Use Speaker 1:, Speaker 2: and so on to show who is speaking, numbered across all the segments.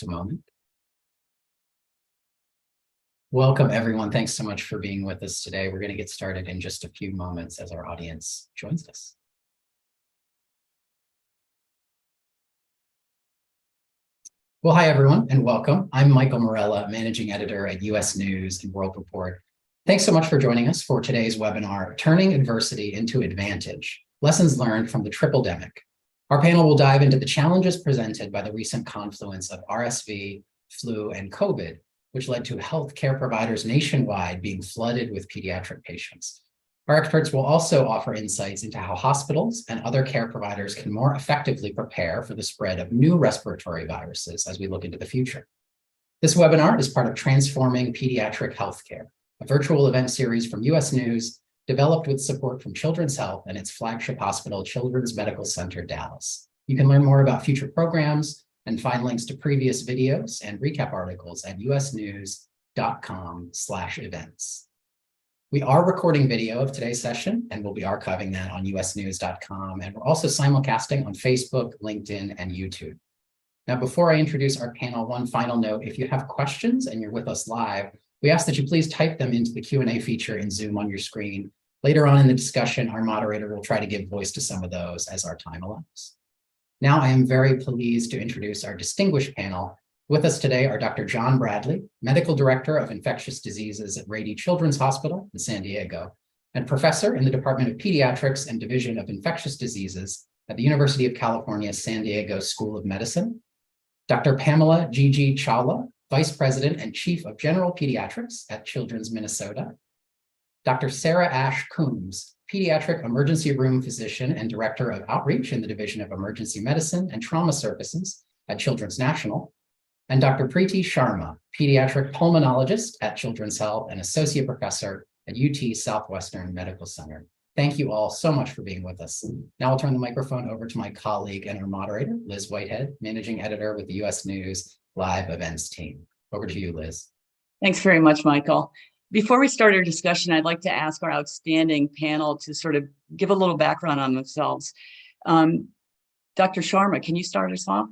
Speaker 1: a moment. Welcome, everyone. Thanks so much for being with us today. We're going to get started in just a few moments as our audience joins us. Well, hi, everyone, and welcome. I'm Michael Morella, Managing Editor at U.S. News and World Report. Thanks so much for joining us for today's webinar, Turning Adversity into Advantage, Lessons Learned from the Tripledemic. Our panel will dive into the challenges presented by the recent confluence of RSV, flu, and COVID, which led to healthcare providers nationwide being flooded with pediatric patients. Our experts will also offer insights into how hospitals and other care providers can more effectively prepare for the spread of new respiratory viruses as we look into the future. This webinar is part of Transforming Pediatric Healthcare, a virtual event series from U.S. News, developed with support from Children's Health and its flagship hospital, Children's Medical Center, Dallas. You can learn more about future programs and find links to previous videos and recap articles at usnews.com/events. We are recording video of today's session, and we'll be archiving that on usnews.com. And we're also simulcasting on Facebook, LinkedIn, and YouTube. Now, before I introduce our panel, one final note: if you have questions and you're with us live, we ask that you please type them into the Q&A feature in Zoom on your screen. Later on in the discussion, our moderator will try to give voice to some of those as our time allows. Now, I am very pleased to introduce our distinguished panel. With us today are Dr. John Bradley, Medical Director of Infectious Diseases at Rady Children's Hospital in San Diego, and Professor in the Department of Pediatrics and Division of Infectious Diseases at the University of California, San Diego School of Medicine. Dr. Pamela Gigi Chawla, Vice President and Chief of General Pediatrics at Children's Minnesota. Dr. Sarah Ash Coombs, Pediatric Emergency Room Physician and Director of Outreach in the Division of Emergency Medicine and Trauma Services at Children's National. And Dr. Preeti Sharma, Pediatric Pulmonologist at Children's Health and Associate Professor at UT Southwestern Medical Center. Thank you all so much for being with us. Now I'll turn the microphone over to my colleague and our moderator, Liz Whitehead, Managing Editor with the U.S. News Live Events team. Over to you, Liz.
Speaker 2: Thanks very much, Michael. Before we start our discussion, I'd like to ask our outstanding panel to sort of give a little background on themselves. Dr. Sharma, can you start us off?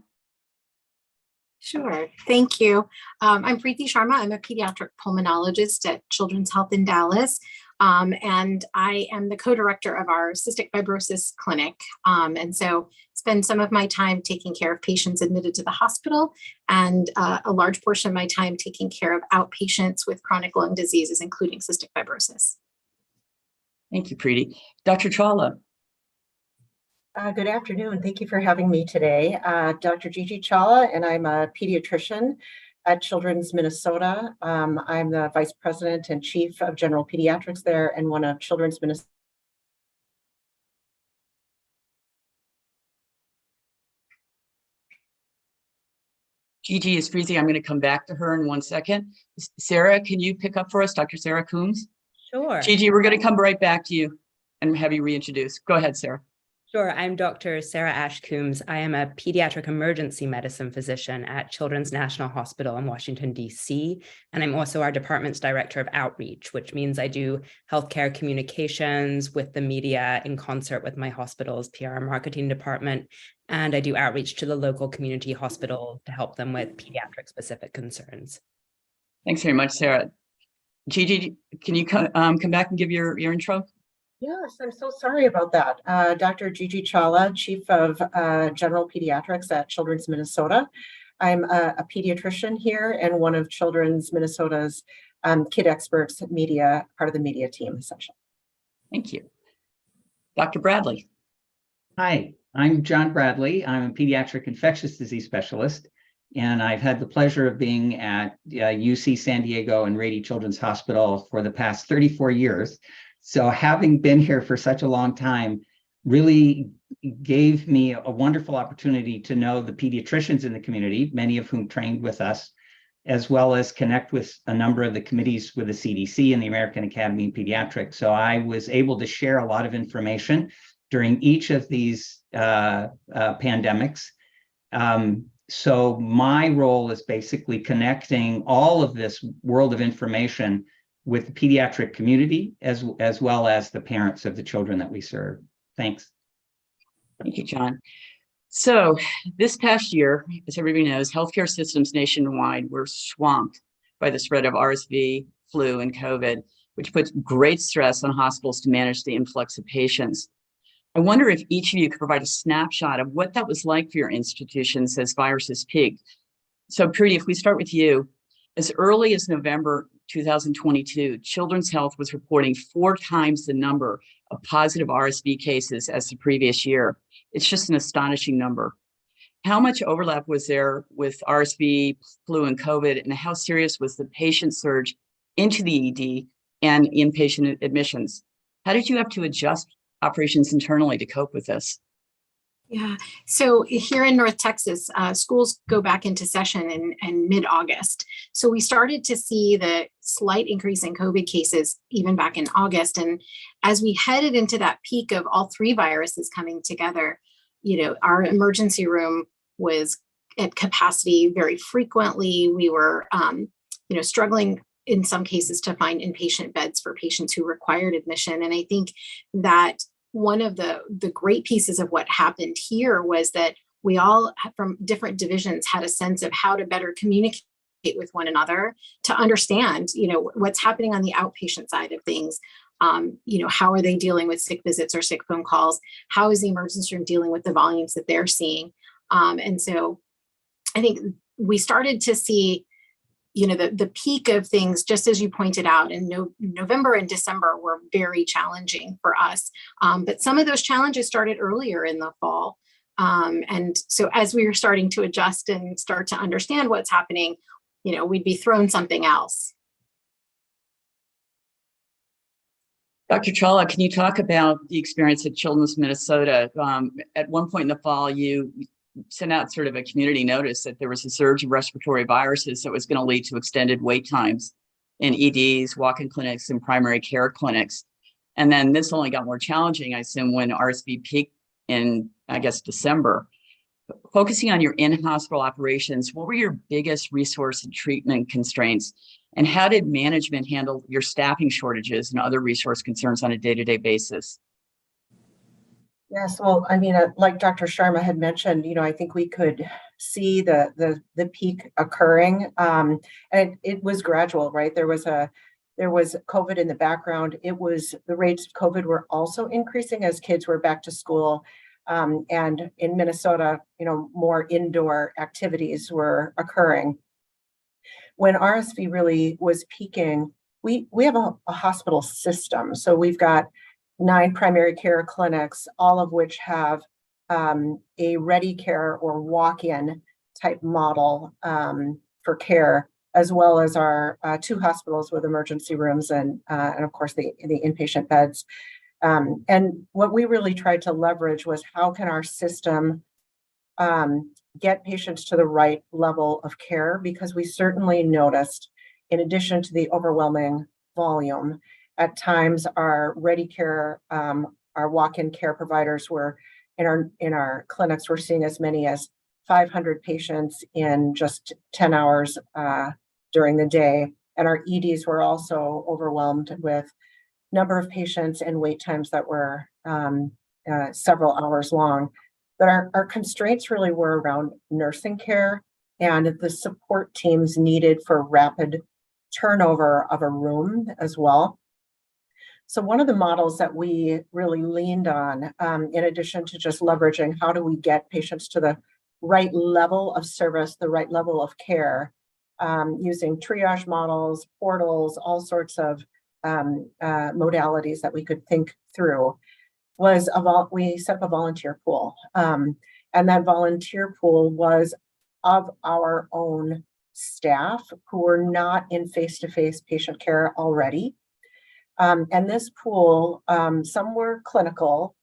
Speaker 3: Sure, thank you. I'm Preeti Sharma. I'm a pediatric pulmonologist at Children's Health in Dallas, and I am the co-director of our cystic fibrosis clinic. And so spend some of my time taking care of patients admitted to the hospital and a large portion of my time taking care of outpatients with chronic lung diseases, including cystic fibrosis.
Speaker 2: Thank you, Preeti. Dr. Chawla.
Speaker 4: Good afternoon. Thank you for having me today. Dr. Gigi Chawla, and I'm a pediatrician at Children's Minnesota. I'm the Vice President and Chief of General Pediatrics there and one of Children's Minnesota.
Speaker 2: Gigi is freezing. I'm going to come back to her in 1 second. Sarah, can you pick up for us, Dr. Sarah Coombs?
Speaker 5: Sure.
Speaker 2: Gigi, we're going to come right back to you and have you reintroduce. Go ahead, Sarah.
Speaker 5: Sure. I'm Dr. Sarah Ash Coombs. I am a pediatric emergency medicine physician at Children's National Hospital in Washington, D.C. And I'm also our department's director of outreach, which means I do healthcare communications with the media in concert with my hospital's PR and marketing department. And I do outreach to the local community hospital to help them with pediatric specific concerns.
Speaker 2: Thanks very much, Sarah. Gigi, can you come back and give your intro?
Speaker 4: Yes, I'm so sorry about that. Dr. Gigi Chawla, Chief of General Pediatrics at Children's Minnesota. I'm a pediatrician here and one of Children's Minnesota's kid experts, media, part of the media team, essentially.
Speaker 2: Thank you. Dr. Bradley.
Speaker 6: Hi, I'm John Bradley. I'm a pediatric infectious disease specialist, and I've had the pleasure of being at UC San Diego and Rady Children's Hospital for the past 34 years. So having been here for such a long time really gave me a wonderful opportunity to know the pediatricians in the community, many of whom trained with us, as well as connect with a number of the committees with the CDC and the American Academy of Pediatrics. So I was able to share a lot of information during each of these pandemics. So my role is basically connecting all of this world of information with the pediatric community, as well as the parents of the children that we serve. Thanks.
Speaker 2: Thank you, John. So this past year, as everybody knows, healthcare systems nationwide were swamped by the spread of RSV, flu, and COVID, which puts great stress on hospitals to manage the influx of patients. I wonder if each of you could provide a snapshot of what that was like for your institutions as viruses peaked. So Preeti, if we start with you, as early as November 2022, Children's Health was reporting 4 times the number of positive RSV cases as the previous year. It's just an astonishing number. How much overlap was there with RSV, flu, and COVID, and how serious was the patient surge into the ED and inpatient admissions? How did you have to adjust operations internally to cope with this?
Speaker 3: Yeah, so here in North Texas, schools go back into session in mid-August. So we started to see the slight increase in COVID cases even back in August. And as we headed into that peak of all 3 viruses coming together, our emergency room was at capacity very frequently. We were, struggling in some cases to find inpatient beds for patients who required admission. And I think that one of the great pieces of what happened here was that we all from different divisions had a sense of how to better communicate with one another to understand, what's happening on the outpatient side of things. How are they dealing with sick visits or sick phone calls? How is the emergency room dealing with the volumes that they're seeing? And so I think we started to see the peak of things, just as you pointed out, in November and December were very challenging for us. But some of those challenges started earlier in the fall. And so as we were starting to adjust and start to understand what's happening, we'd be thrown something else.
Speaker 2: Dr. Chawla, can you talk about the experience at Children's Minnesota? At one point in the fall, you sent out sort of a community notice that there was a surge of respiratory viruses that was going to lead to extended wait times in EDs, walk-in clinics, and primary care clinics. And then this only got more challenging, I assume, when RSV peaked in, I guess, December. Focusing on your in-hospital operations, what were your biggest resource and treatment constraints? And how did management handle your staffing shortages and other resource concerns on a day-to-day basis?
Speaker 4: Yes, well, like Dr. Sharma had mentioned, I think we could see the peak occurring, and it was gradual, right? There was COVID in the background. The rates of COVID were also increasing as kids were back to school, and in Minnesota, more indoor activities were occurring. When RSV really was peaking, we have a hospital system, so we've got 9 primary care clinics, all of which have a ready care or walk-in type model for care, as well as our 2 hospitals with emergency rooms and of course the inpatient beds. And what we really tried to leverage was how can our system get patients to the right level of care, because we certainly noticed, in addition to the overwhelming volume, at times our ready care, our walk-in care providers were in our clinics, we're seeing as many as 500 patients in just 10 hours during the day. And our EDs were also overwhelmed with number of patients and wait times that were several hours long. But our constraints really were around nursing care and the support teams needed for rapid turnover of a room as well. So one of the models that we really leaned on, in addition to just leveraging how do we get patients to the right level of service, the right level of care, using triage models, portals, all sorts of modalities that we could think through, was we set up a volunteer pool. And that volunteer pool was of our own staff who were not in face-to-face patient care already. And this pool, some were clinical,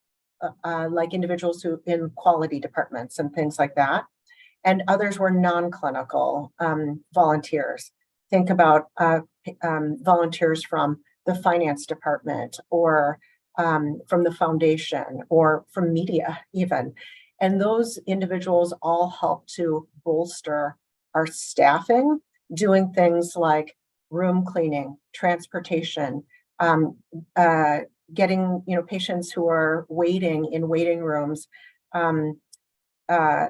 Speaker 4: like individuals who in quality departments and things like that. And others were non-clinical volunteers. Think about volunteers from the finance department or from the foundation or from media even. And those individuals all help to bolster our staffing, doing things like room cleaning, transportation, getting patients who are waiting in waiting rooms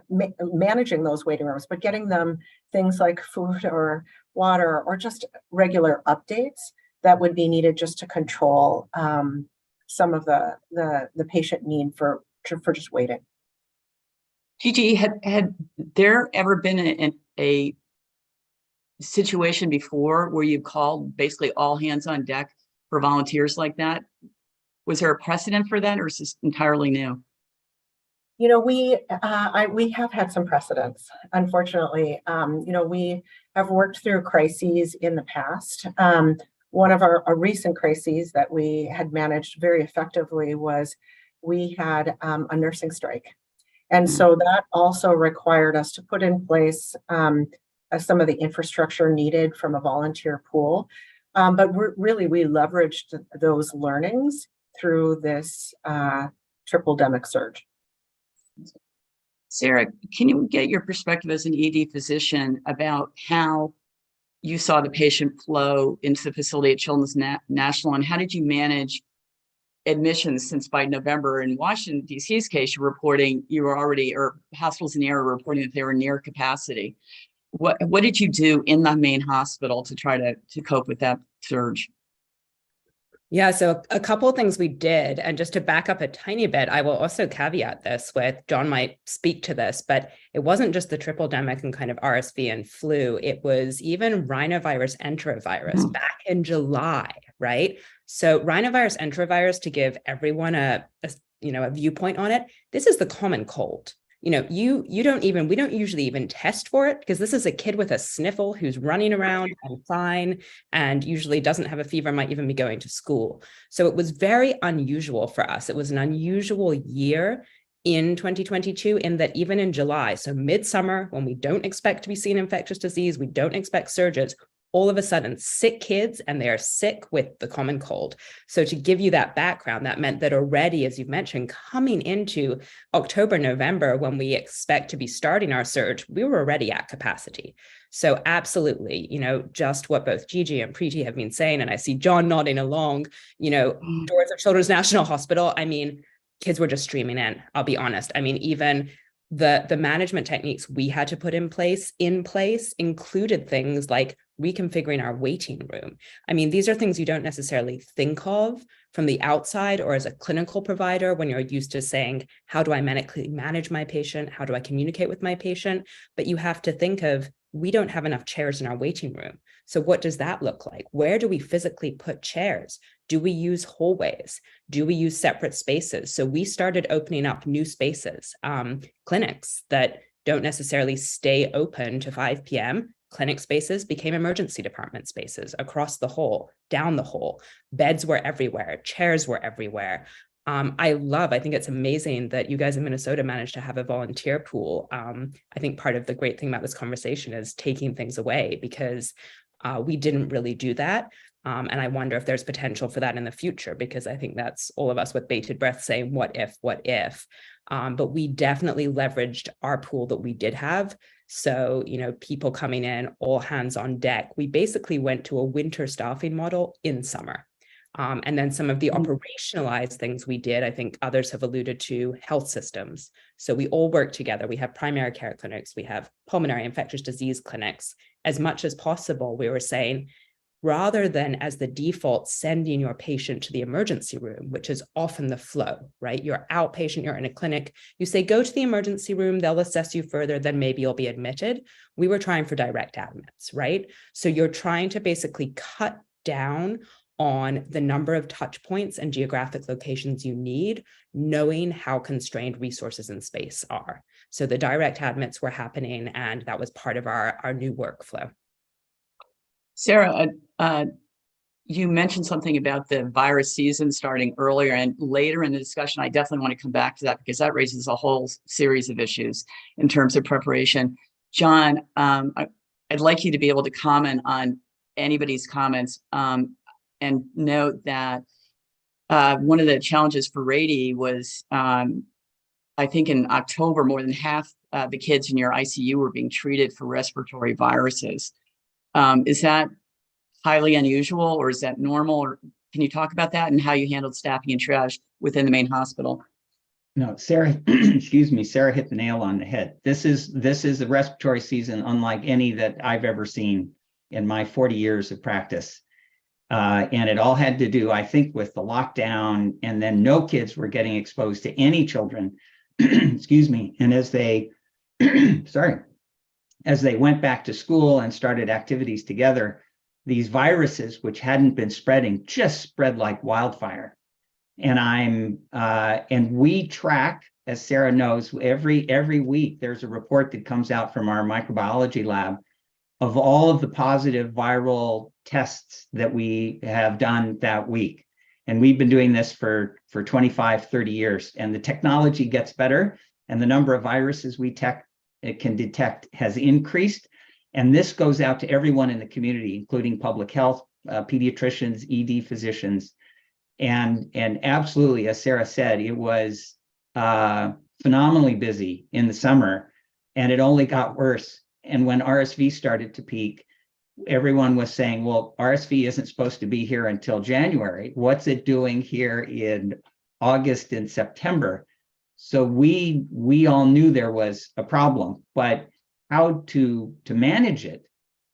Speaker 4: managing those waiting rooms, but getting them things like food or water or just regular updates that would be needed just to control some of the patient need for just waiting.
Speaker 2: Gigi, had there ever been a situation before where you called basically all hands on deck for volunteers like that? Was there a precedent for that, or is this entirely new?
Speaker 4: You know, we have had some precedents, unfortunately. You know, we have worked through crises in the past. One of our recent crises that we had managed very effectively was we had a nursing strike. And so that also required us to put in place some of the infrastructure needed from a volunteer pool. But really, we leveraged those learnings through this tripledemic surge.
Speaker 2: Sarah, can you get your perspective as an ED physician about how you saw the patient flow into the facility at Children's National, and how did you manage admissions, since by November in Washington, D.C.'s case, you're reporting you were already, or hospitals in the area were reporting that they were near capacity. What did you do in the main hospital to try to cope with that surge?
Speaker 5: Yeah, so a couple of things we did, and just to back up a tiny bit, I will also caveat this with, John might speak to this, but it wasn't just the tripledemic and kind of RSV and flu, it was even rhinovirus enterovirus back in July, right? So rhinovirus enterovirus, to give everyone a viewpoint on it, this is the common cold. You know, we don't usually even test for it, because this is a kid with a sniffle who's running around and fine and usually doesn't have a fever, might even be going to school. So it was very unusual for us. It was an unusual year in 2022 in that even in July, so midsummer, when we don't expect to be seeing infectious disease, we don't expect surges, all of a sudden sick kids, and they are sick with the common cold. So to give you that background, that meant that already, as you've mentioned, coming into October, November, when we expect to be starting our surge, we were already at capacity. So absolutely, you know, just what both Gigi and Preeti have been saying, and I see John nodding along, you know, doors of Children's National Hospital, I mean, kids were just streaming in, I'll be honest. I mean, even the management techniques we had to put in place included things like reconfiguring our waiting room. I mean, these are things you don't necessarily think of from the outside or as a clinical provider when you're used to saying, how do I medically manage my patient? How do I communicate with my patient? But you have to think of, we don't have enough chairs in our waiting room. So what does that look like? Where do we physically put chairs? Do we use hallways? Do we use separate spaces? So we started opening up new spaces, clinics that don't necessarily stay open to 5 p.m. Clinic spaces became emergency department spaces across the hall, down the hall. Beds were everywhere, chairs were everywhere. I think it's amazing that you guys in Minnesota managed to have a volunteer pool. I think part of the great thing about this conversation is taking things away, because we didn't really do that. And I wonder if there's potential for that in the future, because I think that's all of us with bated breath saying, what if? But we definitely leveraged our pool that we did have. So, you know, people coming in, all hands on deck. We basically went to a winter staffing model in summer. And then some of the operationalized things we did, I think others have alluded to, health systems. So we all work together. We have primary care clinics, we have pulmonary infectious disease clinics. As much as possible, we were saying, rather than as the default sending your patient to the emergency room, which is often the flow, right? You're outpatient, you're in a clinic, you say, go to the emergency room, they'll assess you further, then maybe you'll be admitted. We were trying for direct admits, right? So you're trying to basically cut down on the number of touch points and geographic locations you need, knowing how constrained resources and space are. So the direct admits were happening, and that was part of our new workflow.
Speaker 2: Sarah, you mentioned something about the virus season starting earlier, and later in the discussion, I definitely want to come back to that, because that raises a whole series of issues in terms of preparation. John, I'd like you to be able to comment on anybody's comments, and note that one of the challenges for Rady was, I think in October, more than half the kids in your ICU were being treated for respiratory viruses. Is that highly unusual, or is that normal? Or can you talk about that and how you handled staffing and triage within the main hospital?
Speaker 6: No, Sarah, excuse me, Sarah hit the nail on the head. This is a respiratory season unlike any that I've ever seen in my 40 years of practice. And it all had to do, I think, with the lockdown, and then no kids were getting exposed to any children, excuse me. And as they, as they went back to school and started activities together, these viruses, which hadn't been spreading, just spread like wildfire. And we track, as Sarah knows, every week there's a report that comes out from our microbiology lab of all of the positive viral tests that we have done that week. And we've been doing this for 25, 30 years. And the technology gets better, and the number of viruses it can detect has increased. And this goes out to everyone in the community, including public health, pediatricians, ED physicians. And absolutely, as Sarah said, it was phenomenally busy in the summer, and it only got worse. And when RSV started to peak, everyone was saying, well, RSV isn't supposed to be here until January. What's it doing here in August and September? So we all knew there was a problem, but how to manage it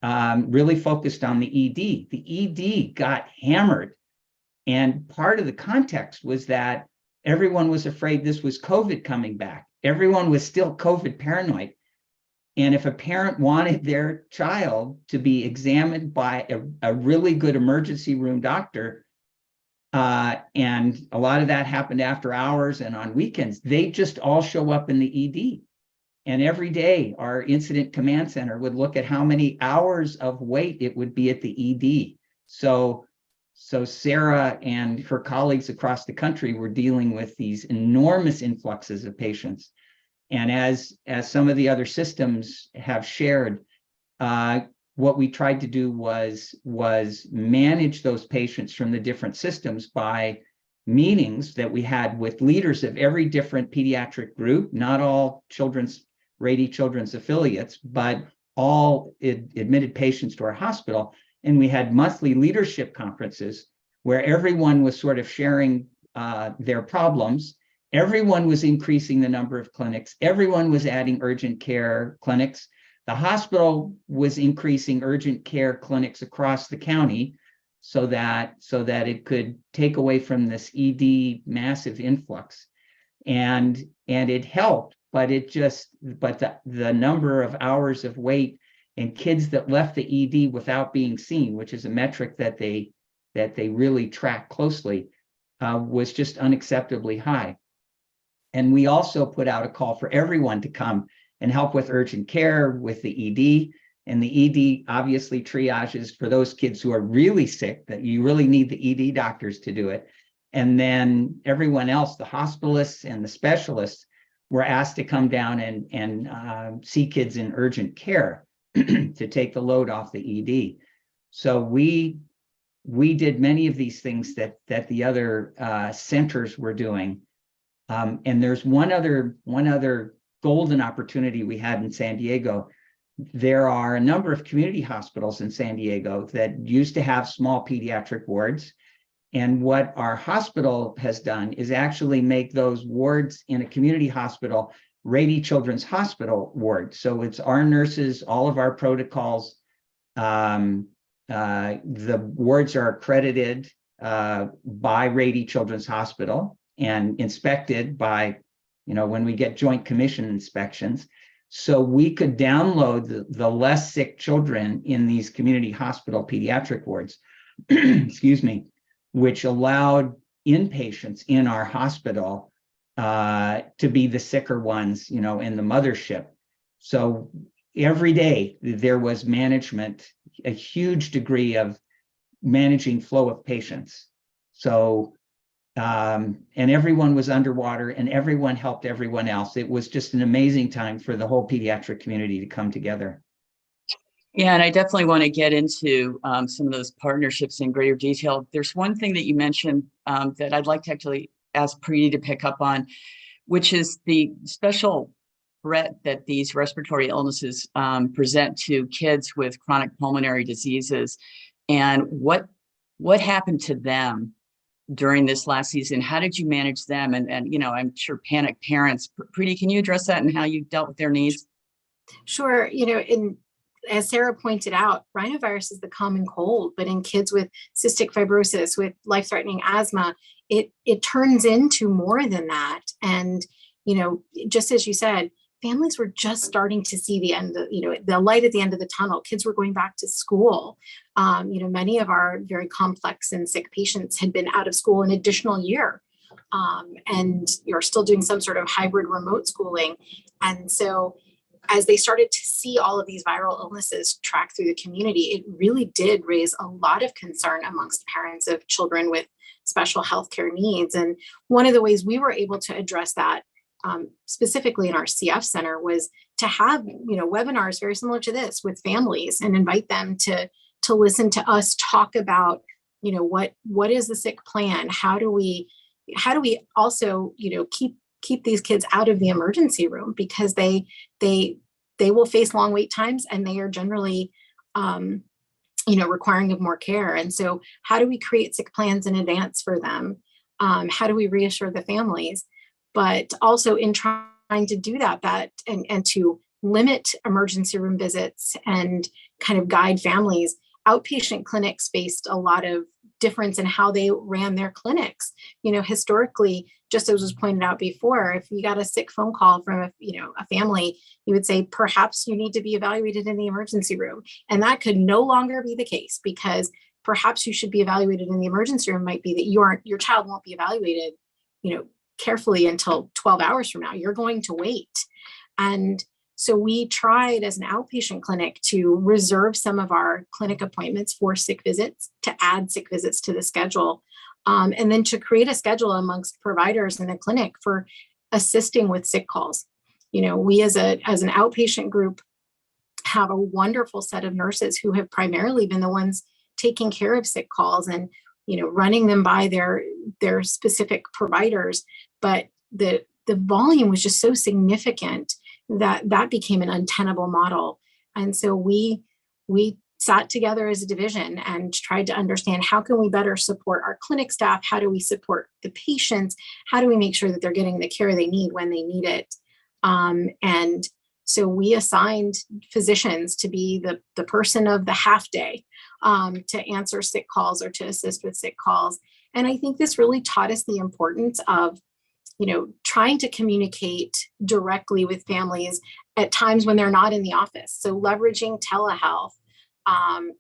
Speaker 6: really focused on the ED. The ED got hammered. And part of the context was that everyone was afraid this was COVID coming back. Everyone was still COVID paranoid. And if a parent wanted their child to be examined by a really good emergency room doctor, and a lot of that happened after hours and on weekends, they just all show up in the ED. And every day, our incident command center would look at how many hours of wait it would be at the ED. So Sarah and her colleagues across the country were dealing with these enormous influxes of patients. And as some of the other systems have shared, what we tried to do was manage those patients from the different systems by meetings that we had with leaders of every different pediatric group, not all Rady Children's affiliates, but all admitted patients to our hospital. And we had monthly leadership conferences where everyone was sort of sharing their problems. Everyone was increasing the number of clinics. Everyone was adding urgent care clinics. The hospital was increasing urgent care clinics across the county so that it could take away from this ED massive influx. And it helped, but the number of hours of wait and kids that left the ED without being seen, which is a metric that they really track closely, was just unacceptably high. And we also put out a call for everyone to come and help with urgent care with the ED. And the ED obviously triages for those kids who are really sick, that you really need the ED doctors to do it. And then everyone else, the hospitalists and the specialists, were asked to come down and see kids in urgent care to take the load off the ED. So we did many of these things that the other centers were doing. And there's one other golden opportunity we had in San Diego. There are a number of community hospitals in San Diego that used to have small pediatric wards. And what our hospital has done is actually make those wards in a community hospital Rady Children's Hospital ward. So it's our nurses, all of our protocols. The wards are accredited by Rady Children's Hospital and inspected by, when we get Joint Commission inspections. So we could download the less sick children in these community hospital pediatric wards, excuse me, which allowed inpatients in our hospital to be the sicker ones, in the mothership. So every day there was management, a huge degree of managing flow of patients. So, and everyone was underwater and everyone helped everyone else. It was just an amazing time for the whole pediatric community to come together.
Speaker 2: Yeah, and I definitely want to get into some of those partnerships in greater detail. There's one thing that you mentioned that I'd like to actually ask Preeti to pick up on, which is the special threat that these respiratory illnesses present to kids with chronic pulmonary diseases, and what happened to them during this last season. How did you manage them? And you know, I'm sure panicked parents. Preeti, can you address that and how you dealt with their needs?
Speaker 3: Sure. You know, as Sarah pointed out, rhinovirus is the common cold, but in kids with cystic fibrosis, with life-threatening asthma, it turns into more than that. And, you know, just as you said, families were just starting to see the end of, you know, the light at the end of the tunnel. Kids were going back to school. You know, many of our very complex and sick patients had been out of school an additional year. And you're still doing some sort of hybrid remote schooling. And so as they started to see all of these viral illnesses track through the community, it really did raise a lot of concern amongst parents of children with special healthcare needs. And one of the ways we were able to address that, specifically in our CF center, was to have, you know, webinars very similar to this with families and invite them to listen to us talk about, you know, what is the sick plan? How do we also, you know, keep these kids out of the emergency room, because they will face long wait times, and they are generally, you know, requiring of more care. And so how do we create sick plans in advance for them? How do we reassure the families? But also in trying to do that and to limit emergency room visits and kind of guide families, outpatient clinics faced a lot of difference in how they ran their clinics. You know, historically, just as was pointed out before, if you got a sick phone call from a family, you would say, perhaps you need to be evaluated in the emergency room. And that could no longer be the case, because perhaps you should be evaluated in the emergency room might be that your child won't be evaluated, you know, carefully until 12 hours from now. You're going to wait. And so we tried as an outpatient clinic to reserve some of our clinic appointments for sick visits, to add sick visits to the schedule, and then to create a schedule amongst providers in the clinic for assisting with sick calls. You know, we as an outpatient group have a wonderful set of nurses who have primarily been the ones taking care of sick calls and, you know, running them by their specific providers. But the volume was just so significant that became an untenable model. And so we sat together as a division and tried to understand, how can we better support our clinic staff? How do we support the patients? How do we make sure that they're getting the care they need when they need it? And so we assigned physicians to be the person of the half day, to answer sick calls or to assist with sick calls. And I think this really taught us the importance of, you know, trying to communicate directly with families at times when they're not in the office. So leveraging telehealth,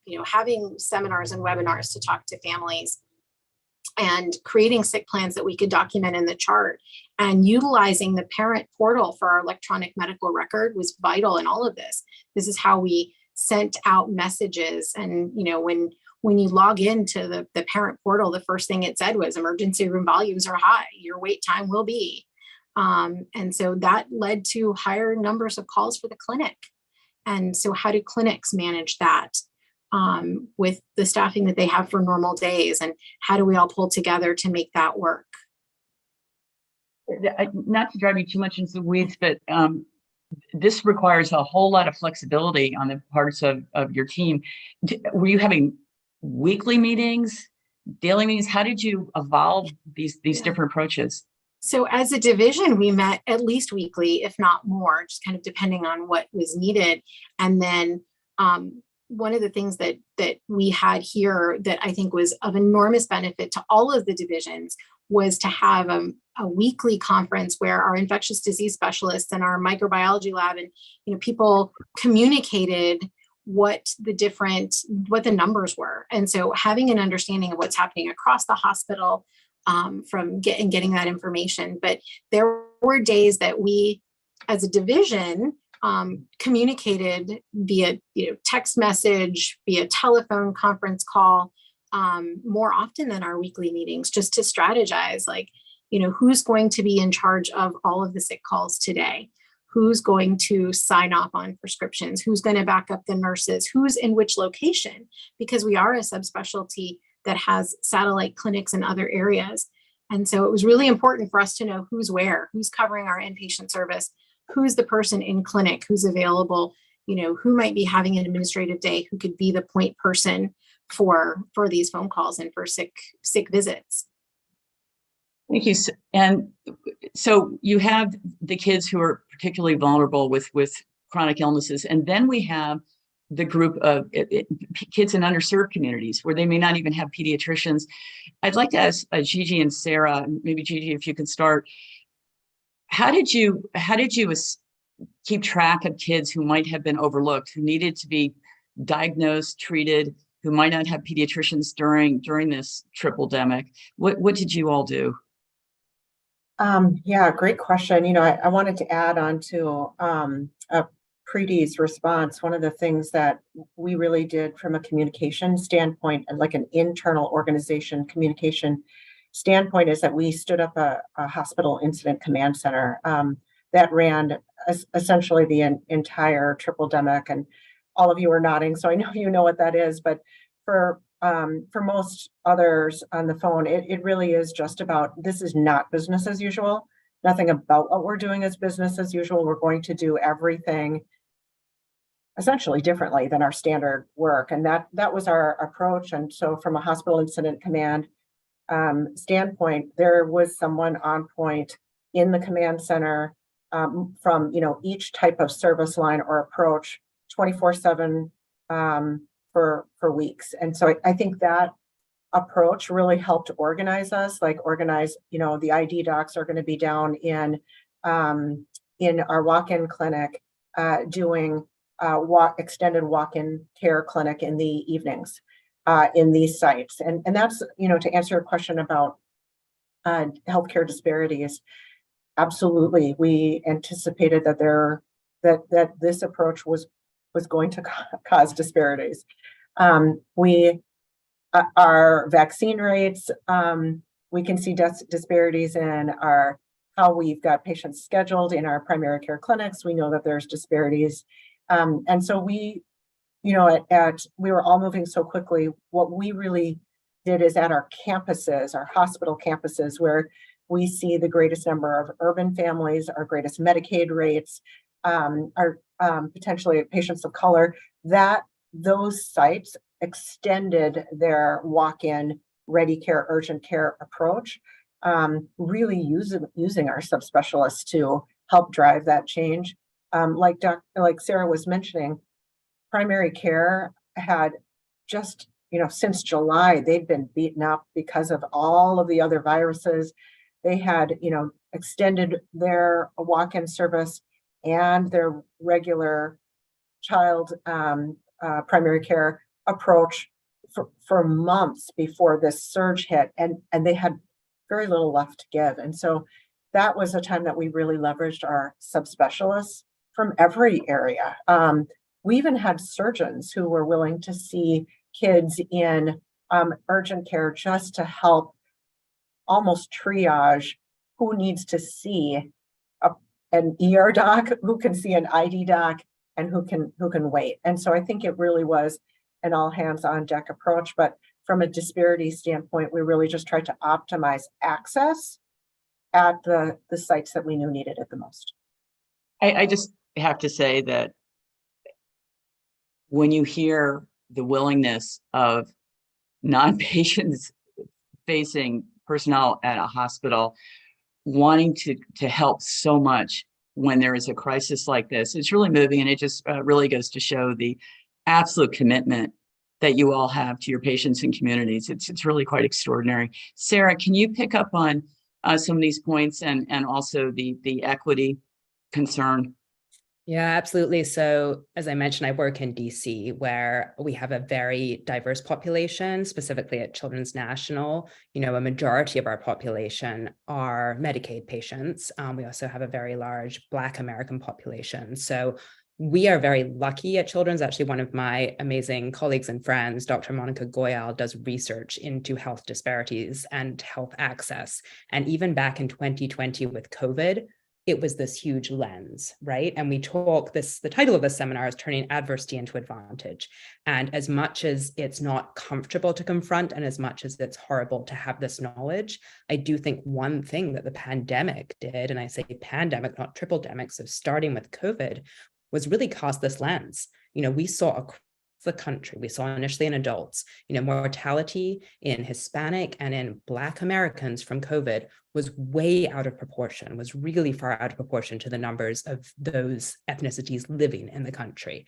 Speaker 3: you know, having seminars and webinars to talk to families, and creating sick plans that we could document in the chart, and utilizing the parent portal for our electronic medical record was vital in all of this. This is how we sent out messages. And, you know, when you log into the parent portal, the first thing it said was, emergency room volumes are high, your wait time will be. And so that led to higher numbers of calls for the clinic. And so how do clinics manage that with the staffing that they have for normal days? And how do we all pull together to make that work?
Speaker 2: Not to drive you too much into the weeds, but this requires a whole lot of flexibility on the parts of your team. Were you having weekly meetings, daily meetings? How did you evolve these different approaches?
Speaker 3: So as a division, we met at least weekly, if not more, just kind of depending on what was needed. And then one of the things that we had here that I think was of enormous benefit to all of the divisions was to have a weekly conference where our infectious disease specialists and our microbiology lab and, you know, people communicated what the numbers were. And so having an understanding of what's happening across the hospital from getting that information. But there were days that we, as a division, communicated via, you know, text message, via telephone conference call, more often than our weekly meetings, just to strategize, like, you know, who's going to be in charge of all of the sick calls today? Who's going to sign off on prescriptions? Who's going to back up the nurses? Who's in which location? Because we are a subspecialty that has satellite clinics in other areas. And so it was really important for us to know who's where, who's covering our inpatient service, who's the person in clinic, who's available, you know, who might be having an administrative day, who could be the point person for these phone calls and for sick visits.
Speaker 2: Thank you. And so you have the kids who are particularly vulnerable with chronic illnesses, and then we have the group of kids in underserved communities where they may not even have pediatricians. I'd like to ask Gigi and Sarah, maybe Gigi, if you could start. How did you keep track of kids who might have been overlooked, who needed to be diagnosed, treated, who might not have pediatricians during this tripledemic? What did you all do?
Speaker 4: Yeah, great question. I wanted to add on to Preeti's response. One of the things that we really did from a communication standpoint, and like an internal organization communication standpoint, is that we stood up a hospital incident command center that ran essentially the entire tripledemic. And all of you are nodding, so I know you know what that is. But for most others on the phone, it really is just about, this is not business as usual. Nothing about what we're doing is business as usual. We're going to do everything essentially differently than our standard work. And that was our approach. And so from a hospital incident command standpoint, there was someone on point in the command center from each type of service line or approach 24/7 for weeks. And so I think that approach really helped organize us, the ID docs are going to be down in our walk-in clinic doing extended walk-in care clinic in the evenings in these sites. And that's, to answer your question about healthcare disparities, absolutely. We anticipated that this approach was going to cause disparities. Our vaccine rates, we can see disparities in how we've got patients scheduled in our primary care clinics. We know that there's disparities. And so we were all moving so quickly. What we really did is at our campuses, our hospital campuses, where we see the greatest number of urban families, our greatest Medicaid rates, our potentially patients of color, that those sites extended their walk-in ready care, urgent care approach, really using our subspecialists to help drive that change. Like Sarah was mentioning, primary care had just, since July, they'd been beaten up because of all of the other viruses. They had, extended their walk-in service and their regular child primary care approach for months before this surge hit, and they had very little left to give. And so that was a time that we really leveraged our subspecialists from every area. We even had surgeons who were willing to see kids in urgent care just to help almost triage who needs to see an ER doc, who can see an ID doc, and who can wait. And so I think it really was an all hands on deck approach. But from a disparity standpoint, we really just tried to optimize access at the sites that we knew needed it the most.
Speaker 2: I just have to say that when you hear the willingness of non-patients facing personnel at a hospital wanting to help so much when there is a crisis like this, it's really moving, and it just really goes to show the absolute commitment that you all have to your patients and communities. It's really quite extraordinary. Sarah, can you pick up on some of these points and also the equity concern?
Speaker 5: Yeah, absolutely. So as I mentioned, I work in DC, where we have a very diverse population, specifically at Children's National. A majority of our population are Medicaid patients. We also have a very large Black American population. So we are very lucky at Children's. Actually, one of my amazing colleagues and friends, Dr. Monica Goyal, does research into health disparities and health access. And even back in 2020 with COVID, it was this huge lens, right? And we talk the title of this seminar is Turning Adversity into Advantage. And as much as it's not comfortable to confront, and as much as it's horrible to have this knowledge, I do think one thing that the pandemic did, and I say pandemic, not tripledemic, so starting with COVID, was really cast this lens. We saw the country, we saw initially in adults, mortality in Hispanic and in Black Americans from COVID was way out of proportion, was really far out of proportion to the numbers of those ethnicities living in the country.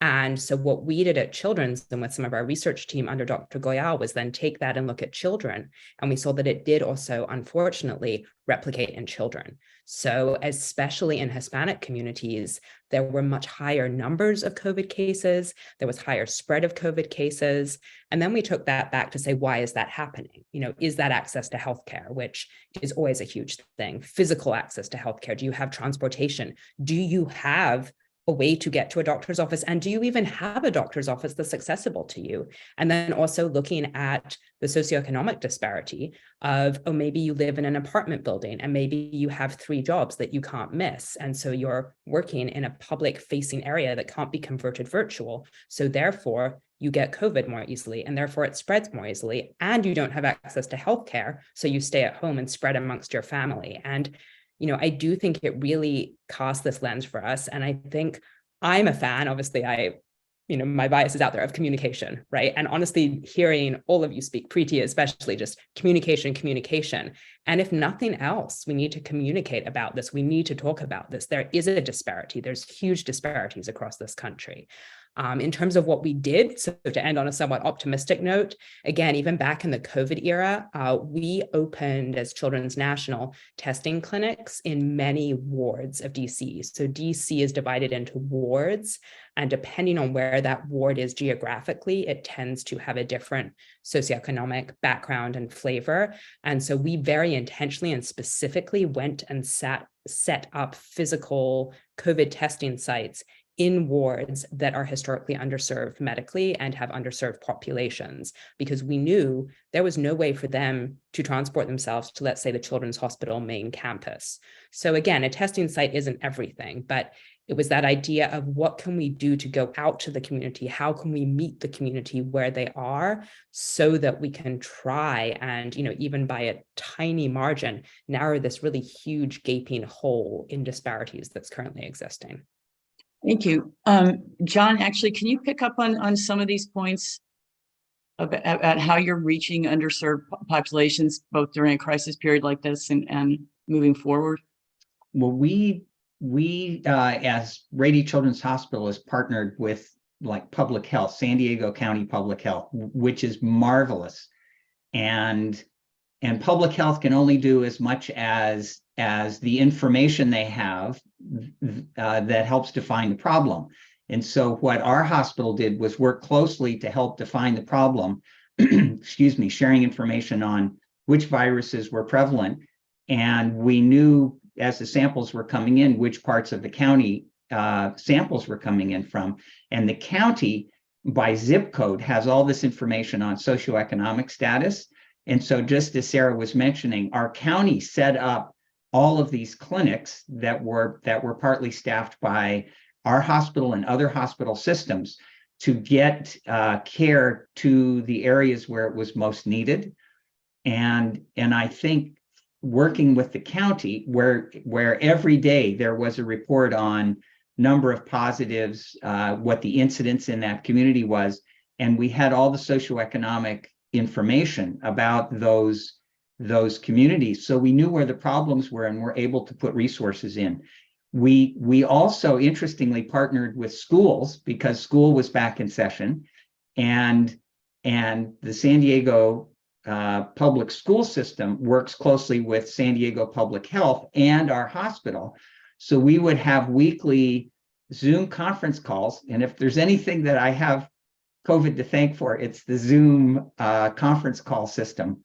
Speaker 5: And so what we did at Children's and with some of our research team under Dr. Goyal was then take that and look at children. And we saw that it did also, unfortunately, replicate in children. So especially in Hispanic communities, there were much higher numbers of COVID cases. There was higher spread of COVID cases. And then we took that back to say, why is that happening? Is that access to healthcare, which is always a huge thing? Physical access to healthcare. Do you have transportation? Do you have a way to get to a doctor's office? And do you even have a doctor's office that's accessible to you? And then also looking at the socioeconomic disparity of, maybe you live in an apartment building and maybe you have 3 jobs that you can't miss. And so you're working in a public facing area that can't be converted virtual. So therefore you get COVID more easily and therefore it spreads more easily, and you don't have access to healthcare. So you stay at home and spread amongst your family. And I do think it really casts this lens for us. And I think I'm a fan, obviously, my bias is out there, of communication, right? And honestly, hearing all of you speak, Preeti especially, just communication. And if nothing else, we need to communicate about this. We need to talk about this. There is a disparity. There's huge disparities across this country. In terms of what we did, so to end on a somewhat optimistic note, again, even back in the COVID era, we opened as Children's National testing clinics in many wards of DC. So DC is divided into wards, and depending on where that ward is geographically, it tends to have a different socioeconomic background and flavor. And so we very intentionally and specifically went and set up physical COVID testing sites in wards that are historically underserved medically and have underserved populations, because we knew there was no way for them to transport themselves to, let's say, the Children's Hospital main campus. So again, a testing site isn't everything, but it was that idea of what can we do to go out to the community? How can we meet the community where they are so that we can try and, even by a tiny margin, narrow this really huge gaping hole in disparities that's currently existing.
Speaker 2: Thank you. John, actually, can you pick up on some of these points about how you're reaching underserved populations, both during a crisis period like this and moving forward?
Speaker 6: Well, we as Rady Children's Hospital is partnered with public health, San Diego County Public Health, which is marvelous. And public health can only do as much as the information they have that helps define the problem. And so what our hospital did was work closely to help define the problem, sharing information on which viruses were prevalent. And we knew as the samples were coming in, which parts of the county samples were coming in from. And the county, by zip code, has all this information on socioeconomic status. And so just as Sarah was mentioning, our county set up all of these clinics that were partly staffed by our hospital and other hospital systems to get care to the areas where it was most needed. And I think working with the county, where every day there was a report on number of positives, what the incidence in that community was, and we had all the socioeconomic information about those communities. So we knew where the problems were and were able to put resources in. We also, interestingly, partnered with schools because school was back in session, and the San Diego public school system works closely with San Diego Public Health and our hospital. So we would have weekly Zoom conference calls. And if there's anything that I have COVID to thank for, it's the Zoom conference call system.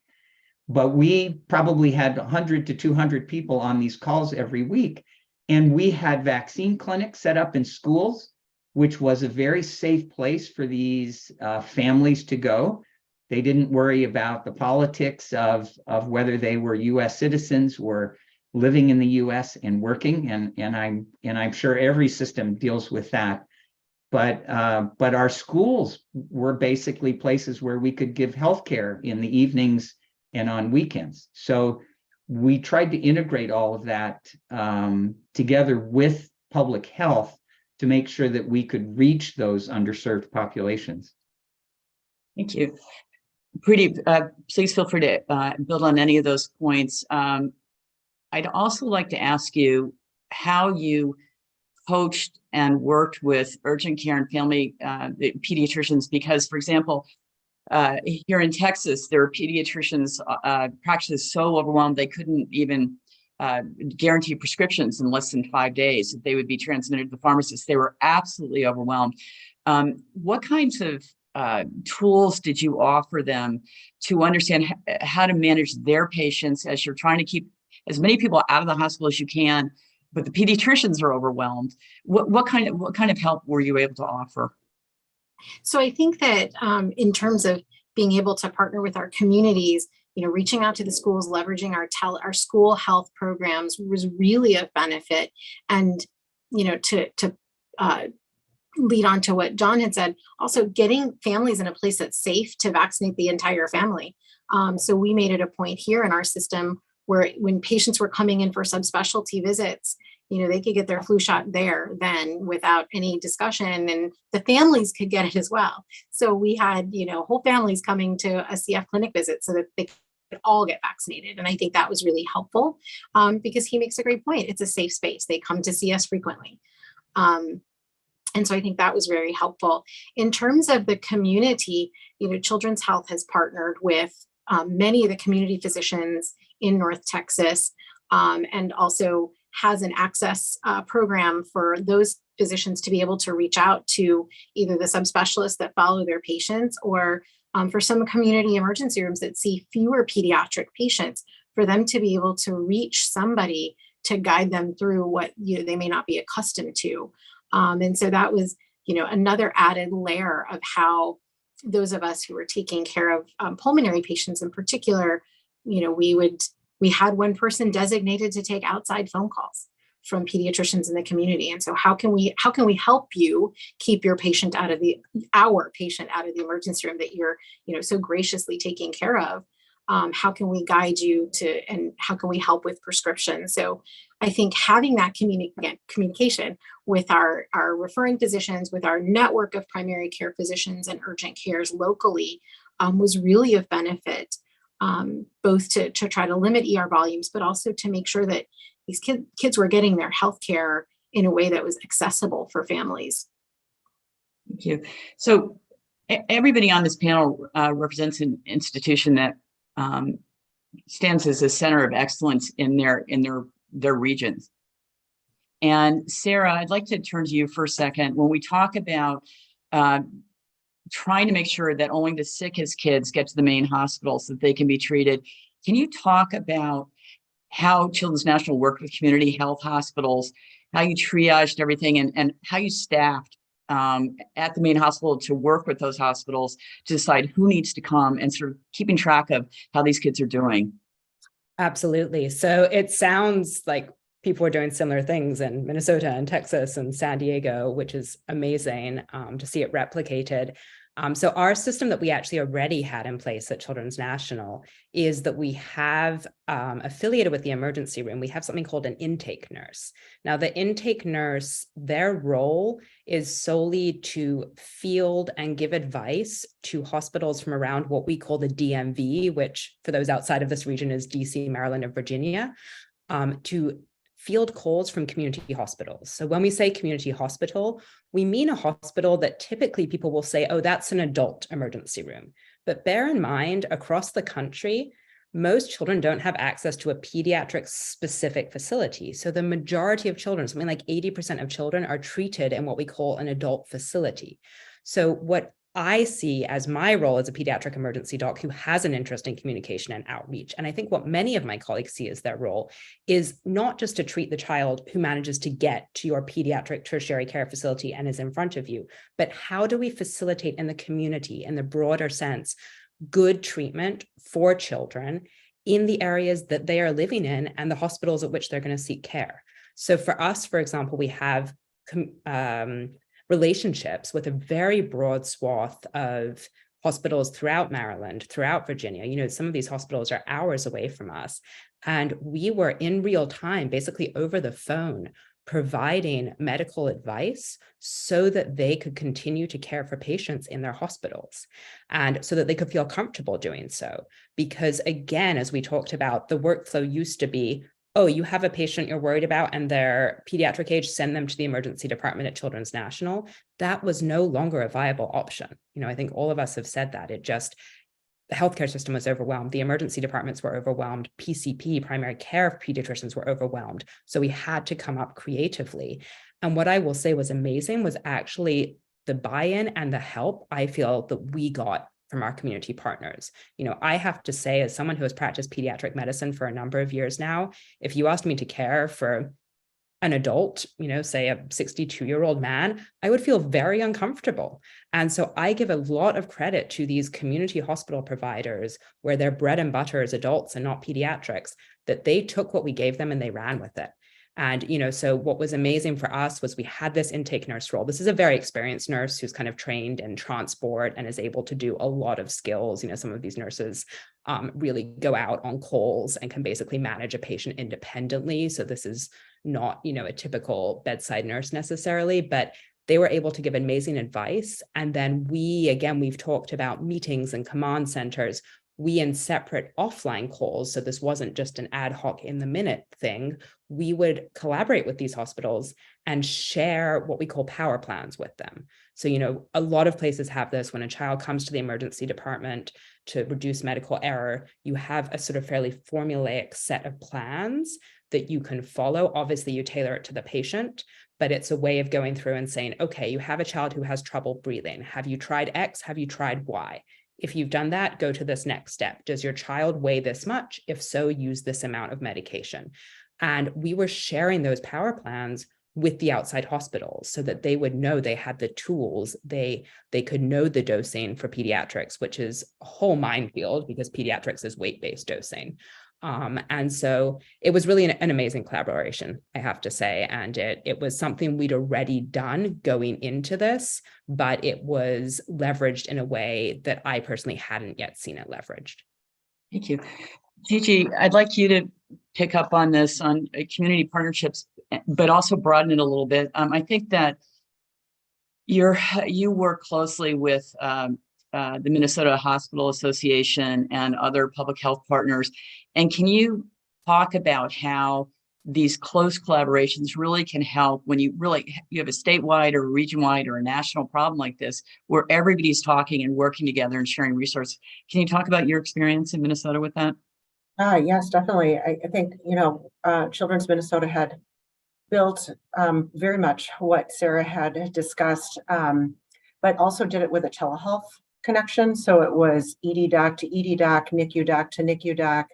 Speaker 6: But we probably had 100 to 200 people on these calls every week. And we had vaccine clinics set up in schools, which was a very safe place for these families to go. They didn't worry about the politics of whether they were US citizens or living in the US and working. And I'm sure every system deals with that. But our schools were basically places where we could give healthcare in the evenings and on weekends. So we tried to integrate all of that together with public health to make sure that we could reach those underserved populations.
Speaker 2: Thank you. Preeti, please feel free to build on any of those points. I'd also like to ask you how you coached and worked with urgent care and family pediatricians, because, for example, here in Texas, there are pediatricians practices so overwhelmed they couldn't even guarantee prescriptions in less than 5 days that they would be transmitted to the pharmacist. They were absolutely overwhelmed. What kinds of tools did you offer them to understand how to manage their patients as you're trying to keep as many people out of the hospital as you can, but the pediatricians are overwhelmed? What kind of help were you able to offer?
Speaker 3: So I think that in terms of being able to partner with our communities, reaching out to the schools, leveraging our school health programs was really of benefit. And, to lead on to what John had said, also getting families in a place that's safe to vaccinate the entire family. So we made it a point here in our system where when patients were coming in for subspecialty visits, they could get their flu shot there then without any discussion, and the families could get it as well. So we had, whole families coming to a CF clinic visit so that they could all get vaccinated. And I think that was really helpful because he makes a great point. It's a safe space. They come to see us frequently. And so I think that was very helpful. In terms of the community, Children's Health has partnered with many of the community physicians in North Texas, and also has an access program for those physicians to be able to reach out to either the subspecialists that follow their patients, or for some community emergency rooms that see fewer pediatric patients, for them to be able to reach somebody to guide them through what they may not be accustomed to. And so that was, another added layer of how those of us who were taking care of pulmonary patients in particular, we had one person designated to take outside phone calls from pediatricians in the community. And so how can we help you keep our patient out of the emergency room that you're, so graciously taking care of? How can we guide you and how can we help with prescriptions? So I think having that communication with our referring physicians, with our network of primary care physicians and urgent cares locally was really of benefit, both to try to limit ER volumes, but also to make sure that these kids were getting their health care in a way that was accessible for families.
Speaker 2: Thank you. So everybody on this panel represents an institution that stands as a center of excellence in their regions. And Sarah, I'd like to turn to you for a second. When we talk about trying to make sure that only the sickest kids get to the main hospital so that they can be treated, can you talk about how Children's National worked with community health hospitals, how you triaged everything, and how you staffed at the main hospital to work with those hospitals to decide who needs to come, and sort of keeping track of how these kids are doing?
Speaker 5: Absolutely. So it sounds like people are doing similar things in Minnesota and Texas and San Diego, which is amazing to see it replicated. So our system that we actually already had in place at Children's National is that we have affiliated with the emergency room. We have something called an intake nurse. Now, the intake nurse, their role is solely to field and give advice to hospitals from around what we call the DMV, which for those outside of this region is DC, Maryland, and Virginia, to field calls from community hospitals. So when we say community hospital, we mean a hospital that typically people will say, oh, that's an adult emergency room. But bear in mind, across the country, most children don't have access to a pediatric specific facility. So the majority of children, something like 80% of children, are treated in what we call an adult facility. So what I see as my role as a pediatric emergency doc who has an interest in communication and outreach, and I think what many of my colleagues see as their role, is not just to treat the child who manages to get to your pediatric tertiary care facility and is in front of you, but how do we facilitate in the community, in the broader sense, good treatment for children in the areas that they are living in and the hospitals at which they're going to seek care. So for us, for example, we have relationships with a very broad swath of hospitals throughout Maryland, throughout Virginia. Some of these hospitals are hours away from us. And we were in real time, basically over the phone, providing medical advice so that they could continue to care for patients in their hospitals and so that they could feel comfortable doing so. Because again, as we talked about, the workflow used to be, oh, you have a patient you're worried about and they're pediatric age, send them to the emergency department at Children's National. That was no longer a viable option. I think all of us have said that. The healthcare system was overwhelmed. The emergency departments were overwhelmed. PCP, primary care pediatricians, were overwhelmed. So we had to come up creatively. And what I will say was amazing was actually the buy-in and the help I feel that we got from our community partners. I have to say, as someone who has practiced pediatric medicine for a number of years now, if you asked me to care for an adult, say a 62-year-old man, I would feel very uncomfortable. And so I give a lot of credit to these community hospital providers where their bread and butter is adults and not pediatrics, that they took what we gave them and they ran with it. And, so what was amazing for us was we had this intake nurse role. This is a very experienced nurse who's kind of trained in transport and is able to do a lot of skills. Some of these nurses really go out on calls and can basically manage a patient independently. So this is not, a typical bedside nurse necessarily, but they were able to give amazing advice. And then we've talked about meetings and command centers. We in separate offline calls, so this wasn't just an ad hoc in the minute thing, we would collaborate with these hospitals and share what we call power plans with them. So, a lot of places have this. When a child comes to the emergency department to reduce medical error, you have a sort of fairly formulaic set of plans that you can follow. Obviously, you tailor it to the patient, but it's a way of going through and saying, okay, you have a child who has trouble breathing. Have you tried X? Have you tried Y? If you've done that, go to this next step. Does your child weigh this much? If so, use this amount of medication. And we were sharing those power plans with the outside hospitals so that they would know they had the tools. They could know the dosing for pediatrics, which is a whole minefield because pediatrics is weight-based dosing. And so it was really an amazing collaboration, I have to say. And it was something we'd already done going into this, but it was leveraged in a way that I personally hadn't yet seen it leveraged.
Speaker 2: Thank you. Gigi, I'd like you to pick up on this on community partnerships, but also broaden it a little bit. I think that you work closely with the Minnesota Hospital Association and other public health partners. And can you talk about how these close collaborations really can help when you have a statewide or region-wide or a national problem like this, where everybody's talking and working together and sharing resources? Can you talk about your experience in Minnesota with that?
Speaker 4: Yes, definitely. I think, Children's Minnesota had built very much what Sarah had discussed, but also did it with a telehealth connection. So it was ED doc to ED doc, NICU doc to NICU doc,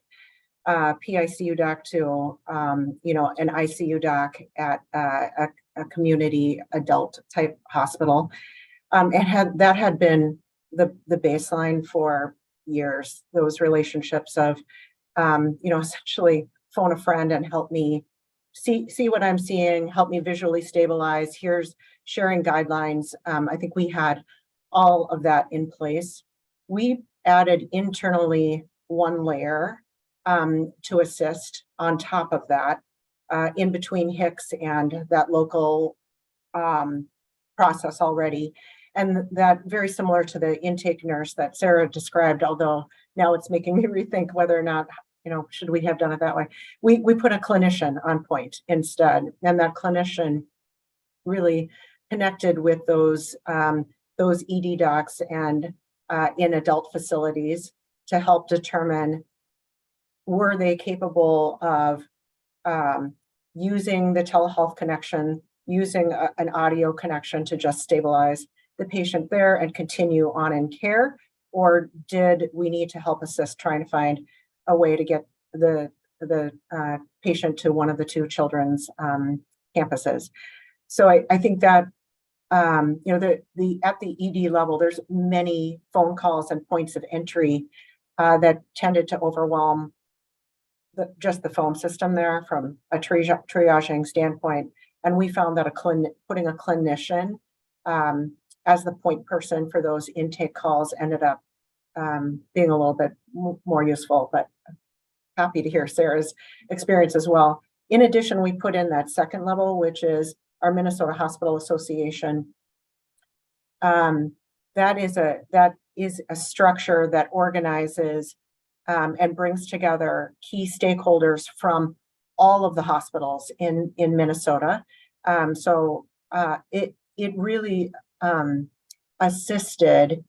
Speaker 4: PICU doc to, an ICU doc at a community adult type hospital. That had been the baseline for years, those relationships of, essentially phone a friend and help me see what I'm seeing, help me visually stabilize. Here's sharing guidelines. I think we had all of that in place. We added internally one layer to assist on top of that, in between HICS and that local process already. And that very similar to the intake nurse that Sarah described, although now it's making me rethink whether or not, should we have done it that way? We put a clinician on point instead. And that clinician really connected with those ED docs and in adult facilities to help determine, were they capable of using the telehealth connection, using an audio connection to just stabilize the patient there and continue on in care, or did we need to help assist trying to find a way to get the patient to one of the two children's campuses? So I think that at the ED level, there's many phone calls and points of entry that tended to overwhelm just the phone system there from a triaging standpoint. And we found that putting a clinician as the point person for those intake calls ended up being a little bit more useful, but happy to hear Sarah's experience as well. In addition, we put in that second level, which is our Minnesota Hospital Association. That is a structure that organizes and brings together key stakeholders from all of the hospitals in Minnesota. It really assisted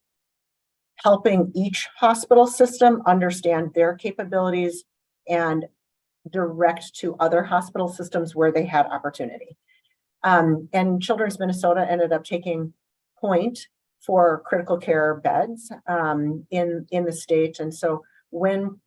Speaker 4: helping each hospital system understand their capabilities and direct to other hospital systems where they had opportunity. And Children's Minnesota ended up taking point for critical care beds in the state. And so when